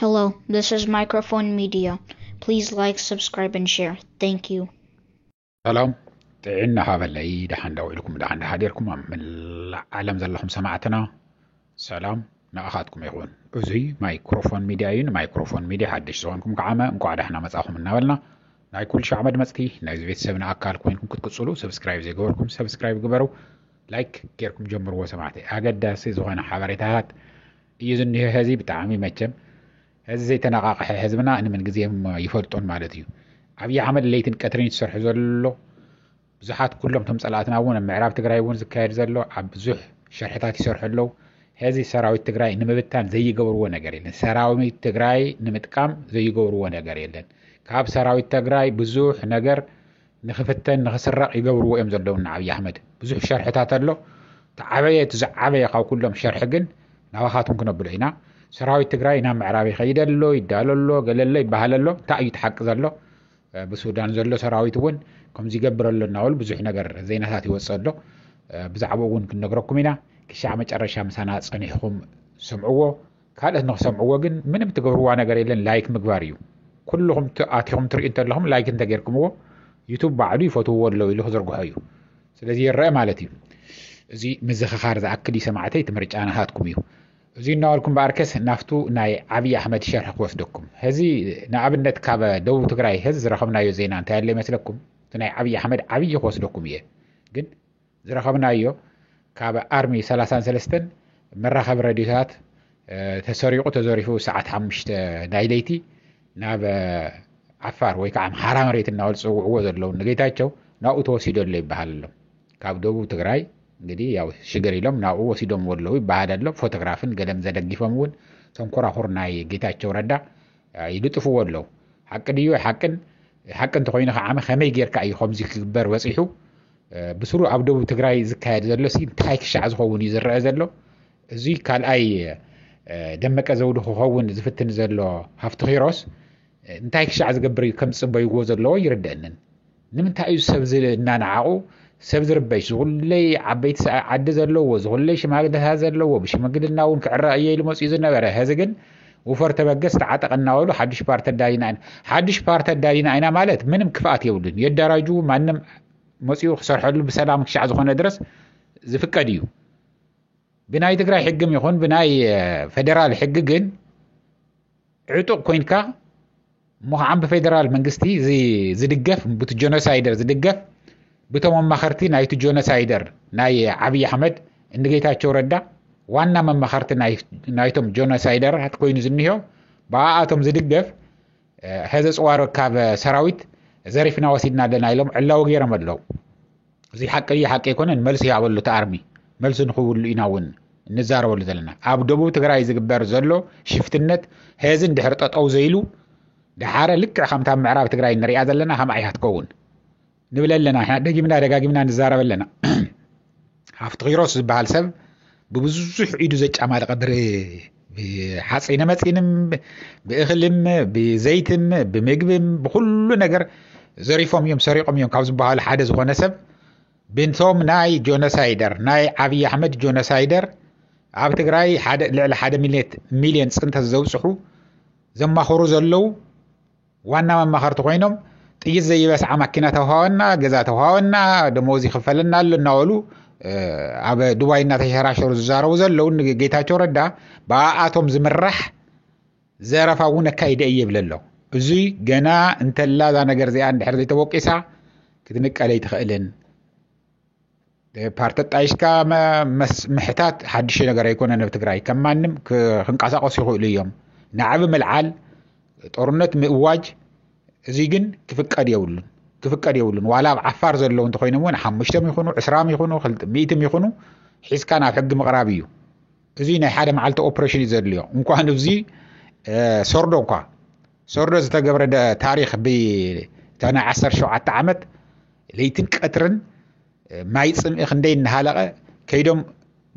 Hello, this is Microphone Media. Please like, subscribe, and share. Thank you. سلام تعينا هذا اللي دحين دويلكم دحين حديركم من العالم زلهم سمعتنا سلام نأخذكم يقول أزي مايكروفون ميدياين مايكروفون ميديا حدش زوانكم كعامة نقعد احنا مساهم النابلنا ناي كل شيء عمد مسكي ناي زفيت سبنا أكال كوينكم كتقصلوا سبسكرايب زي جوركم سبسكرايب جبروا لايك كيركم جمروا وسمعتي أجد داسي زوانا حبرتها يزن هذه بتعامي متشم هذا زي تناقح حزبنا إن من جزيهم يفرطون مالتيو عبي عمل اللي تنكترين تسرح زلوا بزحات كلهم تمثلاتنا وون معراب تجراي وون زكاير زلوا عبزح شرحتات يسرح له هذه سراوي تجراي نمبتان زي جورو نجاريلن سراوي تجراي نمتكام زي جورو نجاريلن كاب سراوي تجراي بزح نجار نخفتن نخسرق يجورو ام زلون عبي أحمد بزح شرحتات له تعبية تزعبية قاو كلهم شرح جن نواخاتهم كنا بالعنا سراوي تجراي نام معرابي خيدلو يدالو قاللو يبهللو تأيد حق زلو بسودان زلو سراوي تون كم زي قبر له نقول بزح نجار زين هاتي وصله بزعبون كنا نجركم هنا كشعب متعرش مسانا صنيحهم سمعوه كهذا إنه سمعوه جن من بتجروا أنا قريلن لايك مقباريو كلهم تأتيهم ترينت لهم لايك أنت غيركم هو يوتيوب بعدي فتو ولا اللي خزرقوا هايو سلذي الرأي مالتي زي مزخ خارج أكدي سمعتي تمرج أنا هاتكم يو زي نقولكم باركس نافتو ناي عبي أحمد شرح وفدكم هذه نعبنت كابا دو تقرأي هز رقمنا يو زينا أنت اللي مثلكم تناي عبي أحمد عبي يخوصلكم يه جن زرقمنا يو كابا أرمي 33 مرة خبر راديوات تسريقو تزوريفو ساعة حمشت دايليتي ناب عفار ويكعم حرام ريت الناول سوق عوض لو نجيتاچو ناو توسيدو اللي بحال كاب دو تقرأي እንግዲህ ያው ሽገር ይለም ናው ወሲዶም ወለው ይባሃዳለው ፎቶግራፍን ገለም ዘደግፈም ወን ሰንኮራ ሆርናይ ጌታቸው ረዳ ይልጥፉ ወለው ሐቅ ድዩ ሐቅን ተኮይነ ዓመ ከመይ ጌርካ እዩ ከምዚ ክግበር ወፂሑ ብስሩ ኣብ ደቡብ ትግራይ ዝካየድ ዘሎ ሲ እንታይ ክሻዕ ዝኸውን ይዝረአ ዘሎ እዚ ካልኣይ ደመቀ ዘውዱ ክኸውን ዝፍትን ዘሎ ሃፍቲ ኺሮስ እንታይ ክሻዕ ዝገብር ከም ጽበይዎ ዘሎ ይርደአንን ንምንታይ እዩ ሰብ ዝናናዓቁ ሰብ ዝርበሽ ዝኹለይ ዓበይቲ ዓዲ ዘለዎ ዝኹለይ ሽማግለታት ዘለዎ ብሽማግልና እውን ክዕረቕ እየ ኢሉ መፅኡ ዝነበረ ሕዚ ግን ውፈር ተበገስ ተዓጠቐና በሉ ሓድሽ ፓርቲ ኣዳሊና ኢና ማለት ምንም ክፍኣት የብሉን የደራጁ ማንም መፅኡ ክሰርሐሉ ብሰላም ክሻዕ ዝኾነ ድረስ ዝፍቀድ እዩ ብናይ ትግራይ ሕግም ይኹን ብናይ ፌደራል ሕጊ ግን ዕጡቕ ኮይንካ ሙኻዓም ብፌደራል መንግስቲ ዝድገፍ ቡት ጆኖሳይደር ዝድገፍ بتوم مخرتي نايت جونوسايدر ناي عبي أحمد إن جيتاچو ردا وانا من مخرت نايتم جونوسايدر هتكوين زنيهو باعتهم زدقف هذا صوار كاب سراويت زريفنا وسيدنا دنايلهم علاو غير مدلو زي حق يكون ملس يعولو تارمي ملس نخول يناون نزار ولو زلنا اب دبو تግራይ ዝግበር ዘሎ ሽፍትነት هذن ድሕር ጠጠው ዘይሉ ድሓረ ልክዕ ከምታ ምዕራብ ትግራይ ንሪኣ ዘለና ሃምዓይ ሃትከውን نبللنا احنا دغيمنا نزاربلنا حفت غيروس ዝበሃል ሰብ ببزح عيدو زጫማለ قدر بحصينه مصينم بأخلم بزيتم بمግብም بكل ነገር ዘሪፎም እዮም ሰሪቆም እዮም ካብ ዝበሃል ሓደ ዝኾነ ሰብ بنتهم ناي جونوسايدر ناي عبي أحمد جونوسايدر ኣብ ትግራይ ሓደ ልዕሊ 1 ሚልዮን ጽንተ ዘውጽሑ ዘማخرو ዘለው ዋና መማኸርቲ ኮይኖም ጥይት ዘይበስ ማኪና ተዋውና ገዛ ተዋውና ደሞዝ ይخفلنا ለናወሉ ኣብ ዱባይና ተሸራሸሩ ዝዛረቡ ዘለው ጌታቸው ረዳ ባኣቶም ዝምራሕ ዘረፋውን ካይደ ይብለሎ እዚ ገና እንተላ ዛ ነገር ዚኣ እንድሕር ዘይተወቂሳ ክትንቀለይ ትኽእልን ፓርቲ ጣይሽካ ምሕታት ሓድሽ ነገር ኣይኮነን ኣብ ትግራይ ከማንም ክንቀሳቀሱ ይኽእሉ እዮም ንዓብ መልዓል ጦርነት ምእዋጅ እዚ ግን ክፍቀድ የብሉን ዋላ ዓፋር ዘለው እንተ ኮይኖም ወን 5 ይኹኑ 20 ይኹኑ 100 ይኹኑ ሒስካ ናብ ሕጊ ምቕራብ እዩ እዚ ናይ ሓደ መዓልቲ ኦፕሬሽን ዘድልዮ እንኳን እዚ ሶርዶ ዝተገብረ ታሪኽ ብተና 17 ዓመት ለይትን ቀትርን ማይ ጽምኢ ክንደይ እንሃለቀ ከይዶም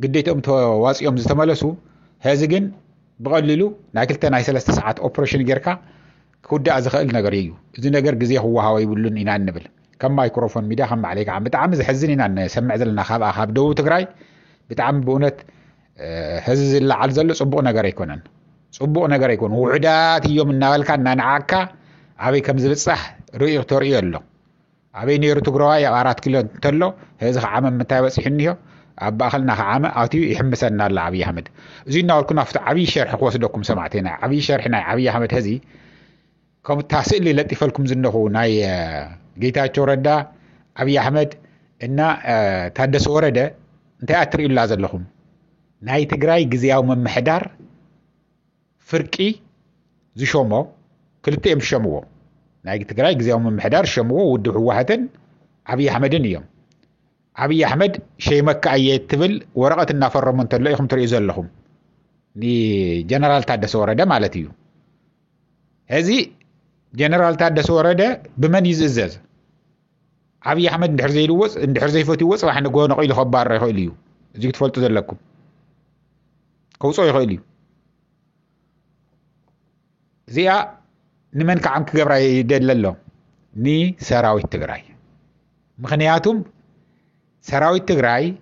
ግዴቶም ተዋጽኦም ዝተመለሱ هذ ግን بقللو ناكلت ناي 3 ساعات اوبريشن ጌርካ كودا زخل ነገር እዩ እዚ ነገር ግዜ ህዋሃው ይብሉን ኢና እንብል ከም ማይክሮፎን ሚዲያ ከም عليك عم بتعم زحزن ኢና نسمع ዘለና ካብ ደቡብ ትግራይ بتعم بእውነት ህዝብ ዝለዓል ዘሎ ጽቡቕ ነገር ኣይኮነን صبوا نجار يكون وعدات يوم النوال كان نعكا أبي كم زبط صح رؤية توريه له أبي نيرو تجرواي 4 كيلو تلو هذا عام متابس حنيه أبا خلنا عام أتي يحمسنا لعبي أحمد زينا ولكنا في عبي شرح قوس دوكم سمعتنا عبي شرحنا عبي أحمد هذي كم تحصل لي لطيف لكم زنه ناي جيتا توردا عبي أحمد إن تحدث ورده أنت أتري لازم لهم ناي تجراي جزياو من محدار فرقي زي شومو كلتهم شمو ناي تجراي جزياو من محدار شمو ودو واحدن عبي أحمد اليوم عبي أحمد شيء مكة أيات تبل ورقة النافر من تلاقيهم تريزل لهم ني جنرال تحدث ورده مالتيو هذه جنرال تحدث ورده بمن يززز عبي أحمد ندحر زي الوص ندحر زي فوتي وص راح نقول نقيل خبار يخيليو زي تفلتوا ذلكم كوصو يخيليو زيا نمن كعم كجبر يدلله ني سراوي تجراي مخنياتهم سراوي تجراي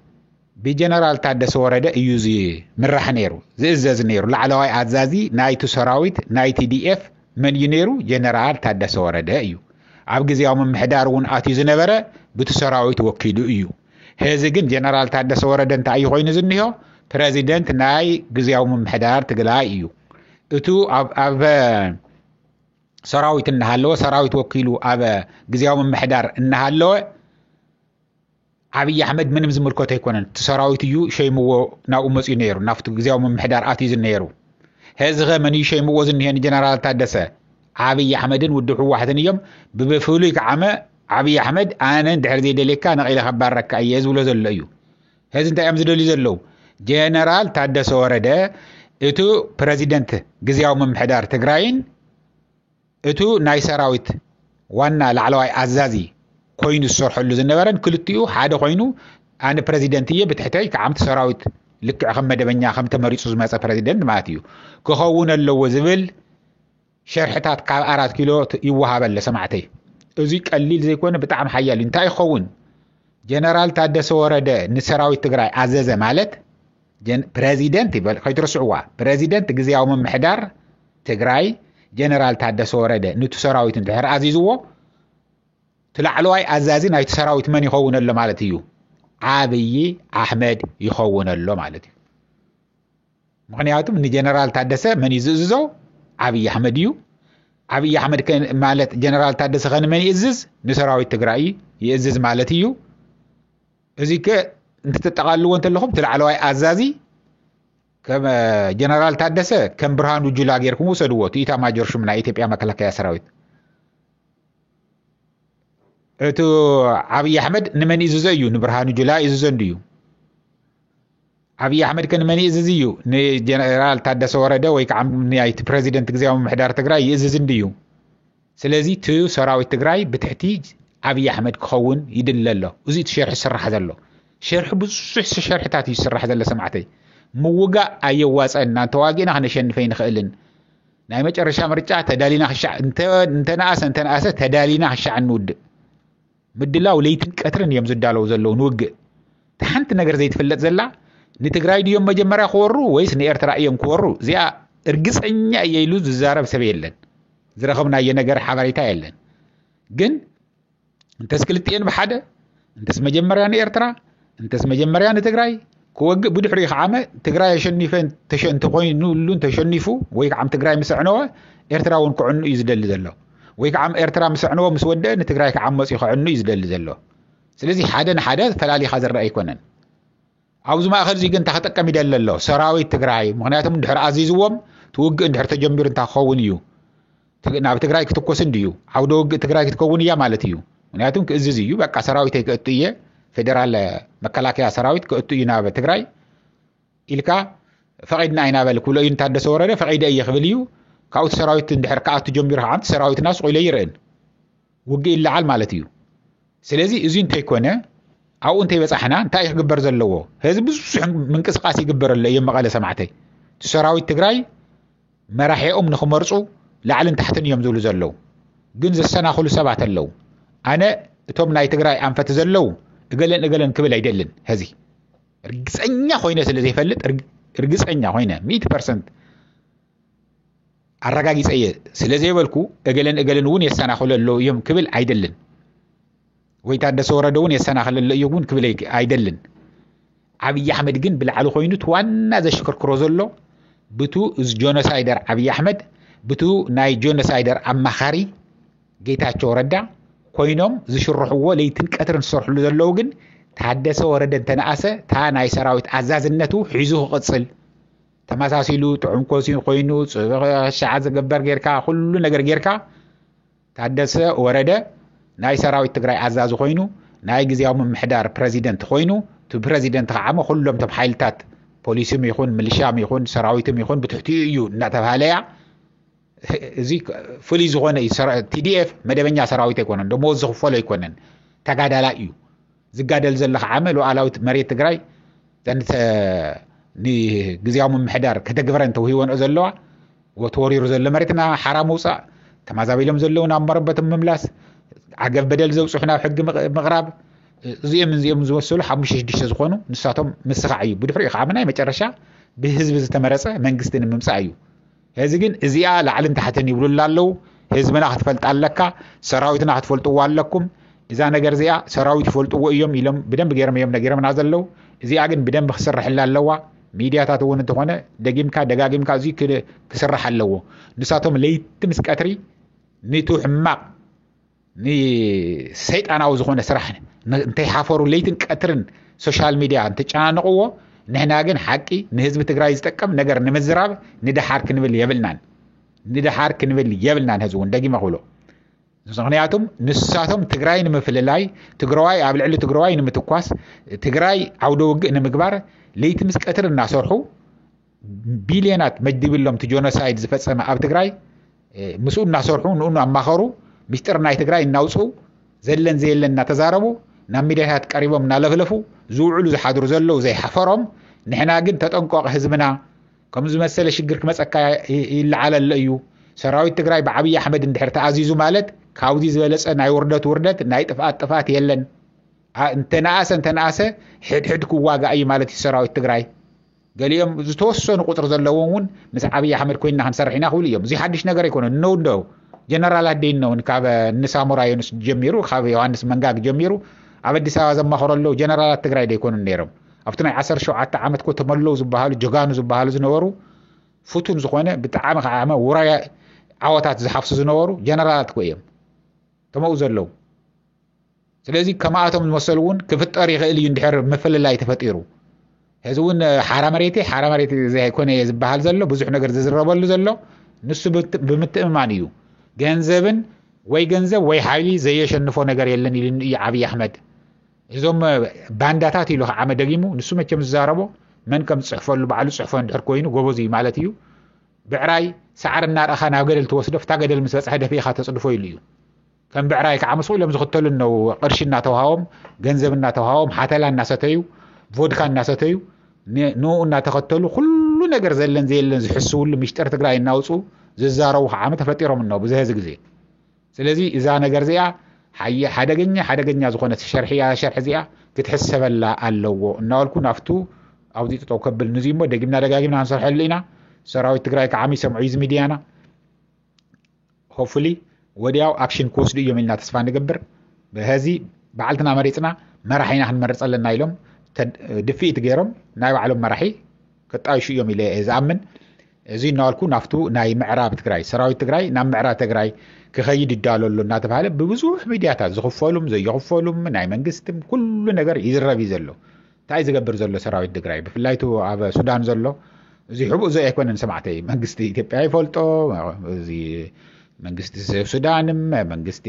بجنرال تحدث ورده يوزي مرح نيرو ززز نيرو لعلواي عزازي نايتو سراويت نايتي دي اف من ينيرو جنرال تحدث ورده ايو عب جزياو من محدار ون آتي زنبرة بتسراويت وكيدو ايو هذا جن جنرال تحدث ورده انت اي خوين زنيو بريزيدنت ناي جزياو من محدار تقلا ايو اتو اب سراويت انهالو سراويت وكيلو اب جزياو من محدار انهالو عبي أحمد من مزمر كوتا يكونن تسراويت يو شيء مو ناو مزي نيرو نافت جزياو من محدار آتي زنيرو هذا مني شيء مو وزن هني جنرال تحدثه عبي أحمد ودحو واحد يوم ببفوليك عما عبي أحمد أنا ندحر زي دليك أنا غير خبر رك أيز ولا زلوا هذا أنت أمزل اللي زلوا جنرال تحدث ورده إتو بريزيدنت جزياو من محدار تجراين إتو ناي سراويت وانا لعلواي عزازي كوين الصرح اللي زنبرن كلتيو حدا كوينو أنا بريزيدنتية بتحتاج كعمت سراويت لك أخمد بنيا خمت مريض زماسة بريزيدنت ماتيو كخون اللو زبل شرحتات 4 كيلو يوهاب اللي سمعتي ازيك قليل زي كونه بطعم حيال انت يخون جنرال تحدث ورده نسراوي تجراي عزازه مالت بريزيدنت يبل خيترسعوا بريزيدنت جزياو من محدار تجراي جنرال تحدث ورده نتو سراويت انتحر عزيزو تلعلواي عزازي نايت سراويت من يخون اللو مالتيو عابي أحمد يخون اللو مالتيو مغنياتهم ان جنرال تحدث من يززو عبي أحمد يو عبي أحمد كان مالت جنرال تحدث غن من يزز نسراوي تجراي يزز مالتيو ازيك انت تتقالوا انت لهم تلعلواي عزازي كما جنرال تحدث كم برهان وجلا غيركم وسدوت ايتا ما جرش من ايتيبيا مكلكيا سراويت اتو عبي أحمد نمن يززيو نبرهان وجلا يززنديو عبي أحمد كان مني إززيو جنرال تحدث ورده ويك عم نيايت بريزيدنت جزياو محدار تجراي يززنديو سلازي تو سراوي تجراي بتحتيج عبي أحمد كخون يدل له وزيد شرح السرح هذا له شرح بصح شرح تاتي السرح هذا اللي سمعتي موجا أي واسألنا تواجينا هنشن فين خيلن نايمة رشا مرجع تدالينا خشع انت ناس تدالينا خشع النود مدلا وليتن كترن يمزد دالو زلو نوج تحنت نجر زي تفلت زلا نتجراي ديوم مجمرة خورو ويس نيرترا يوم خورو زي ارجس انيا يلوز زارب سبيلن زرخمنا ينجر حبريتا يلن جن انت سكلتين بحدا انت مجمرة نيرترا انت مجمرة نتجراي كوج بدحري خامة تجراي شني فين تشن تقوين نولون تشنيفو ويك عم تجراي مسعنوه ارترا ونكعنو يزدل زلو ويك عم ارترا مسعنوه مسودة نتجراي كعم مسيخ عنو يزدل زلو سلزي حدا فلالي خازر رأي كونن عاوز ما اخر زي كنت حتقم يدللو سراوي تجراي مغنياتهم ندحر عزيزوهم توج ندحر تجمبر انت خون يو ناب تجراي كتكوسن ديو عاودو تجراي كتكون يا مالتيو مغنياتهم كاززيو بقى سراوي تيكتيه فدرال مكلاكيا سراويت كأتو ناب تجراي إلكا فقيدنا يناب الكل ينتهدس ورده فقيد أي خبليو كاوت سراويت ندحر كاوت تجمبر عام سراويت ناس قليلين وجي إلا على مالتيو سلازي إزين تيكونه أو أنت بس إحنا أنت إيش جبر زلوا هذا بس من كس قاسي جبر اللي يوم قال سمعتي تسراوي تجراي ما راح يقوم نخمرصو لعلن تحتن يوم زول زلوا جنز السنة خلو 7 اللو أنا توم ناي تجراي أم فتزلوا قالن كبل عيدلن هذه رجس أنيا خوينا سلزي فلت رجس أنيا خوينا 100% አረጋጊጽ ስለዘይበልኩ እገለን ውን የሰናኸለሎ እዮም ክብል አይደልን ወይ ታደሰ ወረደውን የሰናኸለሎ እዮም ክብል አይደልን አብይ አህመድ ግን ብልዓሉ ኮይኑ ዋና ዘሽክርክሮ ዘሎ ብቱ ጆኖሳይደር አብይ አህመድ ብቱ ናይ ጆኖሳይደር አማኻሪ ጌታቸው ረዳ ኮይኖም ዝሽርሕዎ ለይትን ቀትርን ዝሰርሕሉ ዘለው ግን ታደሰ ወረደ ተናአሰ ታ ናይ ሰራዊት አዛዝነቱ ሒዙ ቅጽል ተመሳሲሉ ጥዑም ኮሲን ኮይኑ ሻዓ ዝገበር ጌርካ ሁሉ ነገር ጌርካ ታደሰ ወረደ ናይ ሰራዊት ትግራይ አዛዝ ኮይኑ ናይ ግዜያዊ ምምሕዳር ፕሬዚደንት ኮይኑ ቱ ፕሬዚደንት ዓመ ሁሉም ተባሂልታት ፖሊስም ይኹን ሚሊሻም ይኹን ሰራዊትም ይኹን ብትሕቲኡ እዩ እናተባሃለያ እዚ ፍሉይ ዝኾነ TDF መደበኛ ሰራዊት ኣይኮነን ደሞዝ ዝኽፈሎ ኣይኮነን ተጋዳላ እዩ ዝጋደል ዘለኻ ዓመ ሉዓላዊት መሬት ትግራይ ዘንተ ንግዜያዊ ምምሕዳር ከተግብረን ተውሂወን ዘለዋ ወተወሪሩ ዘሎ መሬትና ሓራም ውፃእ ተማዛቢሎም ዘለውና መረበትም ምምላስ ዓገብ በደል ዘውፅሑና ሕጊ ምቕራብ እዚኦም ዝወሰሉ 5-6 ዝኾኑ ንሳቶም ምስኻዕ እዩ ብድሕሪኡ ከዓ ናይ መጨረሻ ብህዝቢ ዝተመረፀ መንግስትን ምምፃእ እዩ እዚ ግን እዚኣ ላዕልን ታሕትን ይብሉላ ኣለው ህዝብና ክትፈልጥ ኣለካ ሰራዊትና ክትፈልጥዎ ኣለኩም እዛ ነገር እዚኣ ሰራዊት ይፈልጥዎ እዮም ኢሎም ብደንብ ገይሮም እዮም ነገርምና ዘለው እዚኣ ግን ብደንብ ክስርሕላ ኣለዋ ሚድያታት እውን እንተኾነ ደጋጊምካ እዚ ክስራሕ ኣለዎ ንሳቶም ለይቲ ምስ ቀትሪ ንቱ ሕማቕ ንሰይጣናዊ ዝኾነ ስራሕ እንታይ ሓፈሩ ለይትን ቀትርን ሶሻል ሚድያ እንትጨናንቕዎ ንሕና ግን ሓቂ ንህዝቢ ትግራይ ዝጠቀም ነገር ንምዝራብ ንድሓር ክንብል የብልናን ህዝቢ እውን ደጊመ ክብሎ ምክንያቱም ንሳቶም ትግራይ ንምፍልላይ ትግራዋይ ኣብ ልዕሊ ትግራዋይ ንምትኳስ ትግራይ ዓውደ ውግእ ንምግባር ለይቲ ምስ ቀትር እናሰርሑ ቢልዮናት መድብሎም ጆኖሳይድ ዝፈጸመ ኣብ ትግራይ ምስኡ እናሰርሑ ንኡ ኣማኸሩ ምስጢር ናይ ትግራይ እናውፅኡ ዘለን ዘየለን እናተዛረቡ ናብ ሚድያታት ቀሪቦም እናለፍለፉ ዝውዕሉ ዝሓድሩ ዘለው ዘይሓፈሮም ንሕና ግን ተጠንቀቕ ህዝብና ከም ዝመሰለ ሽግር ክመፀካ ይለዓለለ እዩ ሰራዊት ትግራይ ብዓብይ አሕመድ እንድሕር ተኣዚዙ ማለት ካብዚ ዝበለፀ ናይ ውርደት ናይ ጥፋት የለን እንተነኣሰ ሕድሕድ ክዋጋእ እዩ ማለት እዩ ሰራዊት ትግራይ ገሊኦም ዝተወሰኑ ቁጥር ዘለዎም እውን ምስ ዓብይ አሕመድ ኮይንና ክንሰርሕ ኢና ክብሉ እዮም እዚ ሓድሽ ነገር ኣይኮነን ነው ጀነራላት ደይነውን ካብ ንሳሙራ ዮኑስ ጀሚሩ ካብ ዮሐንስ መንጋግ ጀሚሩ ኣብ አዲስ አበባ ዘማኸረሎ ጀነራላት ትግራይ ደይኮኑን ነይሮም ኣብቲ ናይ 17 ዓመት ኮ ተመለው ዝበሃሉ ጀጋኑ ዝበሃሉ ዝነበሩ ፍቱን ዝኾነ ብጣዕሚ ዓመ ውራይ ዓወታት ዝሓፍሱ ዝነበሩ ጀነራላት እዮም ተመኡ ዘለው ስለዚ ከማኣቶም ዝመሰሉ እውን ክፍጠር ይኽእል እዩ እንድሕር ምፍልላይ ተፈጢሩ ሕዚ እውን ሓራ መሬት ዘይኮነ ዝበሃል ዘሎ ብዙሕ ነገር ዝዝረበሉ ዘሎ ንሱ ብምትእምማን እዩ ገንዘብ ወይ ሓይሊ ዘየሸንፎ ነገር የለን ኢሉ እዩ ዓብይ አሕመድ እዞም ባንዳታት ኢሉ ዓመ ደጊሙ ንሱ መቸም ዝዛረቦ መን ከም ዝፅሕፈሉ ባዕሉ ፅሕፎ እንድሕር ኮይኑ ጎበዝ እዩ ማለት እዩ ብዕራይ ሰዓር እናርአኻ ናብ ገደል ትወስዶ ፍታ ገደል ምስ በፅሐ ደፊእኻ ተፅድፎ ኢሉ እዩ ከም ብዕራይ ከዓ መስኡ ኢሎም ዝኽተሉ ነው ቅርሺ እናተውሃቦም ገንዘብ እናተውሃቦም ሓተላ እናሰተዩ ቮድካ እናሰተዩ ንኡ እናተኸተሉ ኩሉ ነገር ዘለን ዘየለን ዝሕስውሉ ምስጢር ትግራይ እናውፅኡ ዝዛረቡ ዓመ ተፈጢሮም ነው ብዝህዚ ግዜ ስለዚ እዛ ነገር እዚኣ ሓደገኛ ዝኾነ ሸርሒ እዚኣ ክትሕሰበላ ኣለዎ እናበልኩ ናፍቱ ኣብዚ ጠጠው ከብል ንዙ ሞ ደጋጊምና ክንሰርሐሉ ኢና ሰራዊት ትግራይ ከዓሚ ሰምዑ ዝ ሚድያና ሆፕፉሊ ወዲያው አክሽን ክወስዱ እዮም ኢልና ተስፋ ንገብር በዚ በዓልትና መሪፅና መራሒና ክንመርፅ ኣለና ኢሎም ድፊኢት ገይሮም ናይ ባዕሎም መራሒ ክጣይሹ እዮም ኢለ ዝኣምን እዚ እናበልኩ ናፍቱ ናይ ምዕራብ ትግራይ ሰራዊት ትግራይ ናብ ምዕራብ ትግራይ ክኸይድ ይዳለሉ እናተባሃለ ብብዙሕ ሚድያታት ዝኽፈሉም ዘይኽፈሉም ናይ መንግስትም ኩሉ ነገር ይዝረብ እዩ ዘሎ እንታይ ዝገብር ዘሎ ሰራዊት ትግራይ ብፍላይቱ ኣብ ሱዳን ዘሎ እዚ ሕቡእ ዘይ ኣይኮነን ሰማዕተይ መንግስቲ ኢትዮጵያ ይፈልጦ እዚ መንግስቲ ሱዳንም መንግስቲ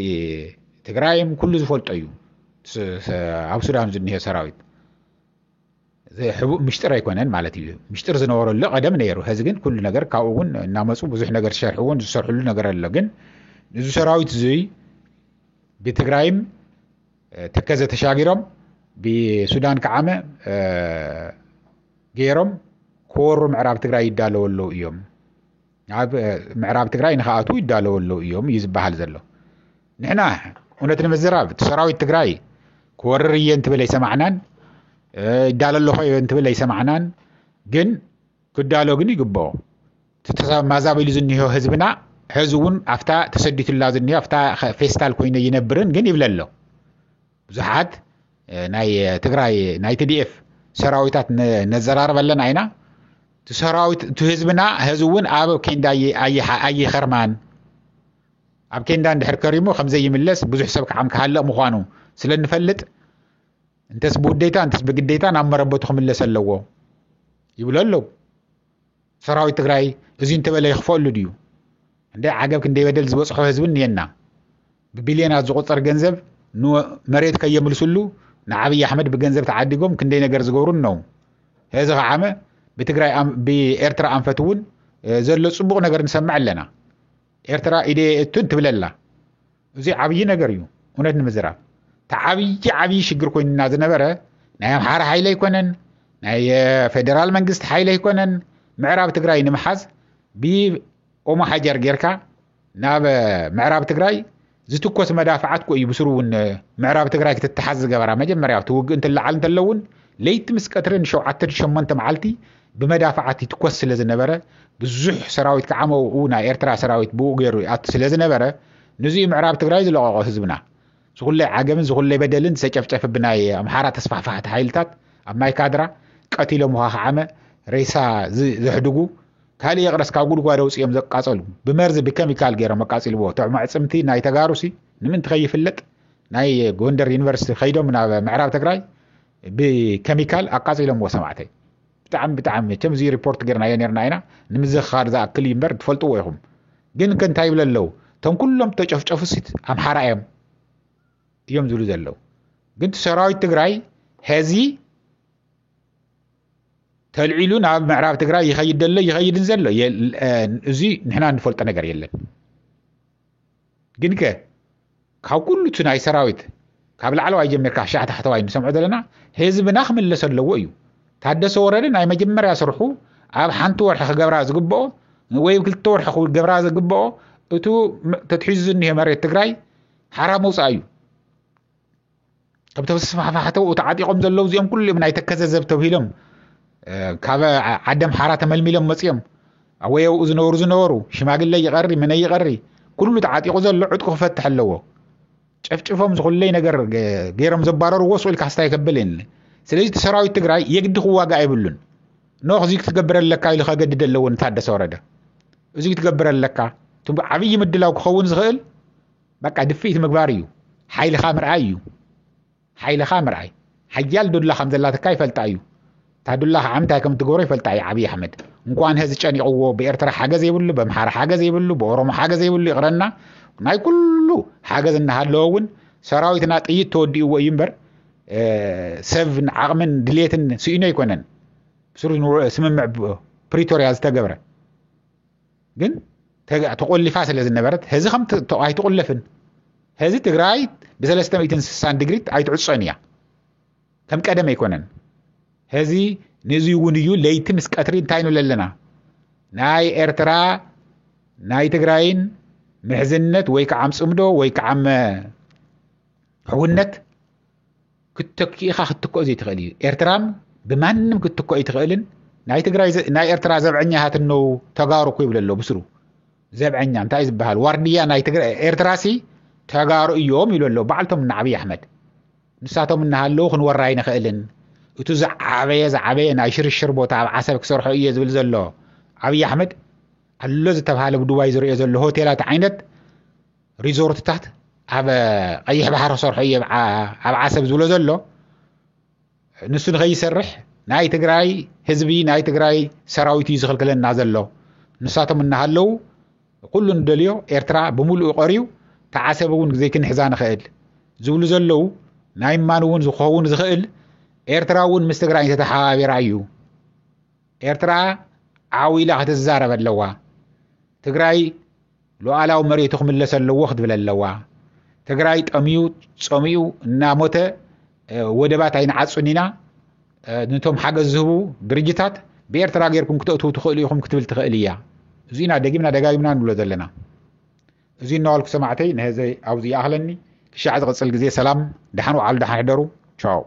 ትግራይም ኩሉ ዝፈልጦ እዩ ኣብ ሱዳን ዝኒሄ ሰራዊት ሕቡእ ምሽጥር ኣይኮነን ማለት እዩ ምሽጥር ዝነበረሉ ቀደም ነይሩ ሕዚ ግን ኩሉ ነገር ካብኡ እውን እናመፁ ብዙሕ ነገር ሸርሕውን ዝሰርሕሉ ነገር ኣሎ ግን እዚ ሰራዊት እዚ ብትግራይም ተከዘ ተሻጊሮም ብሱዳን ከዓመ ገይሮም ኮሩ ምዕራብ ትግራይ ይዳለወሉ እዮም ኣብ ምዕራብ ትግራይ ንኻኣቱ ይዳለወሉ እዮም ይዝበሃል ዘሎ ንሕና እውነት ንምዝራብ ሰራዊት ትግራይ ክወርር እየ እንትብል ኣይሰማዕናን ይዳለሉ ኾዮ እንትብል ኣይሰማዕናን ግን ክዳሎ ግን ይግብኦ ማዛበሉ ዝንሂዮ ህዝብና ህዝቡን አፍታ ተሰዲቱላ ዝንሂዮ አፍታ ፌስታል ኮይኑ ይነብርን ግን ይብለሎ ብዙሓት ናይ ትግራይ ናይ TDF ሰራዊታት ነዘራርበለን አይና ሰራዊት ህዝብና ህዝቡን አብ ኬንዳ አይ ኸርማን አብ ኬንዳ እንድሕር ከሪሙ ከምዘይ ይምለስ ብዙሕ ሰብ ከዓም ካለ ምዃኑ ስለንፈልጥ እንተስ ብውዴታ እንተስ ብግዴታ ናብ መረበቱ ክምለስ ኣለዎ ይብለሎ ሰራዊት ትግራይ እዚ እንተበለ ይኽፈሉ ድዩ እንደ ዓገብ ክንደይ በደል ዝበፅሖ ህዝብን የና ብቢልዮናት ዝቁፀር ገንዘብ መሬት ከየምልስሉ ንዓብይ አሕመድ ብገንዘብ ተዓዲጎም ክንደይ ነገር ዝገብሩን ነው هذا ከዓመ بتግራይ بኤርትራ አንፈትውን ዘሎ ጽቡቕ ነገር እንሰማዕ ኣለና ኤርትራ ኢዴ እቱን ትብለላ እዚ ዓብይ ነገር እዩ እውነት ንምዝራብ ዓብይ ሽግር ኮይንና ዝነበረ ናይ አምሓራ ሓይለ ይኮነን ናይ ፌደራል መንግስት ሓይለ ይኮነን ምዕራብ ትግራይ ንምሓዝ ብኦሞ ሓጀር ጌርካ ናብ ምዕራብ ትግራይ ዝትኮስ መዳፍዓት ቆይ ብስሩውን ምዕራብ ትግራይ ክትተሓዝ ዝገበራ መጀመርያ ትውግእ እንትልዓል እንተለውን ለይቲ ምስ ቀትርን 7-8 መዓልቲ بمدافعات تكوس لزنبرة بزح سراويت كعمو ونا إرترا سراويت بوغير أت لزنبرة نزي معراب تجرايز لقى حزبنا زغل عجمن زغل بدلن سجف بناي أمحارة تصفحات حيلتات أما يكادرا قتيل مها عامة رئيسا زحدقو كالي يغرس كاغول قاروس يم قاصلو بمرز بكيميكال غير مقاصل بو تاع معصمتي ناي تغاروسي نمن تخيف لك ناي غوندر يونيفرسيتي خيدو من معراب تجراي بكيميكال اقاصلهم وسمعتي بتعم تمزي ريبورت غيرنا ينرنا نمزخار ذا كل يمبر تفلطوا ويهم ግን ከንታይ ብለለው ተን ኩሎም ተጨፍጨፉ ሲት አምሓራ እዮም ዝሉ ዘለው ግን ሰራዊት ትግራይ ሄዚ ተልዒሉ ናብ ምዕራብ ትግራይ ይኸይድን ዘሎ እዚ ንሕና ንፈልጦ ነገር የለን ግን ካብ ኩሉ ናይ ሰራዊት ካብ ላዕለዋይ ጀሚርካ ሻዕታ ታሕተዋይ ንሰምዖ ዘለና ህዝብና ክምለስ ኣለዎ እዩ ታደሰ ወረደ ናይ መጀመርያ ስርሑ ኣብ ሓንቲ ወርሒ ክገብራ ዝግብኦ ወይ ክልተ ወርሒ ክገብራ ዝግብኦ እቱ ተትሒዙ ዝኒሄ መሬት ትግራይ ሓራ መውፃእ እዩ ካብ ተስፋሕፋሕተው ተዓጢቆም ዘለው እዚኦም ኩሎም ናይ ተከዘዘብ ተብሂሎም ካብ ዓደም ሓራ ተመልሚሎም መፅዮም ኣወየው ዝነበሩ ሽማግለ ይቐሪ መነ ይቐሪ ኩሉ ተዓጢቁ ዘሎ ዕጥቁ ክፈትሕ ኣለዎ ጨፍጭፎም ዝኹለይ ነገር ገይሮም ዘባረሩ ወስኡል ካስታይ ከበልን ስለዚህ ሰራዊት ትግራይ የግድ ክዋጋ አይብሉን ነው እዚ ክትገብረለካ ኢሉ ከገድድ ኣለውን ታደሰ ወረደ እዚ ክትገብረለካ ቱም ዓብይ ምድላው ክኸውን ዝኽእል በቃ ድፊት ምግባር እዩ ሓይልኻ ምርኣይ እዩ ሓይልኻ ምርኣይ ሓያል ዱላ ከም ዘላትካ ይፈልጣ እዩ ታዱላ ዓምታይ ከም ትገብሮ ይፈልጣ እዩ ዓብይ አሕመድ እንኳን ህዝ ጨኒቅዎ ብኤርትራ ሓገዝ ይብሉ በምሓራ ሓገዝ ይብሉ በኦሮሞ ሓገዝ ይብሉ ይቕረና ናይ ኩሉ ሓገዝ እናሃለውን ሰራዊትና ጥይት ተወዲእዎ ይምበር سفن عقمن دليتن سئنو يكونن بسرو سممع بريتوريا زتقبره ግን ተቆልፋ ስለዝነበረት هذه خم ኣይተቆለፍን هذه ትግራይ ب360 ዲግሪ ኣይትዕፀን እያ ከም ቀደም ኣይኮነን هذه ነዚ እውን እዩ ለይቲ ምስ ቀትሪ እንታይ ነው ለለና ናይ ኤርትራ ናይ ትግራይን ምሕዝነት ወይ ከዓም ጽምዶ ወይ ከዓም ሕውነት ክትተኪኻ ክትኮ ዘይ ትኽእል እዩ ኤርትራም ብማንም ክትኮ ይትኽእልን ናይ ትግራይ ናይ ኤርትራ ዘብዐኛሃት ነው ተጋሩ ኮ ይብለሎ ብስሩ ዘብዐኛ እንታይ ዝበሃል ዋርድያ ናይ ትግራይ ኤርትራሲ ተጋሩ እዮም ይብለሎ በዓልቶም ንዓብይ አሕመድ ንሳቶም እናሃለው ክንወራይ ንኽእልን እቱ ዘዓበየ ናይ ሽርሽር ቦታ ኣብ ዓሰብ ክሰርሖ እየ ዝብል ዘሎ ዓብይ አሕመድ ኣሎ ዝተባሃለ ብዱባይ ዝርኦ ዘሎ ሆቴላት ዓይነት ሪዞርትታት ኣብ ቀይሕ ባሕር ክሰርሖ እየ ኣብ ዓሰብ ዝብሎ ዘሎ ንሱ ንኸይሰርሕ ናይ ትግራይ ህዝቢ ናይ ትግራይ ሰራዊት እዩ ዝኽልክለና ዘሎ ንሳቶም እናሃለው ኩሉ ንደልዮ ኤርትራ ብሙሉእ ቀሪዩ ተዓሰብ እውን ግዜ ክንሕዛ ንኽእል ዝብሉ ዘለው ናይ ማን እውን ዝኸውን ዝኽእል ኤርትራ እውን ምስ ትግራይ ተተሓባቢራ እዩ ኤርትራ ዓዊላ ክትዛረብ ኣለዋ ትግራይ ሉዓላዊ መሬቱ ክምለስ ኣለዎ ክትብል ኣለዋ ትግራይ ጠሚዩ ጾሚዩ እናሞተ ወደባት ኣይንዓጹን ኢና ነቶም ሓገዝ ዝህቡ ድርጅታት ብኤርትራ ጌርኩም ክትእትው ትኽእሉ ኢኹም ክትብል ትኽእል እያ እዚና ደጋጊምና ንብሎ ዘለና እዚ እናዋልኩ ሰማዕተይ ንህዘይ ኣብዚ ኣኽለኒ ክሻዕ ዝቕፅል ግዜ ሰላም ድሓን ዋዕሉ ድሓን ሕደሩ ቻው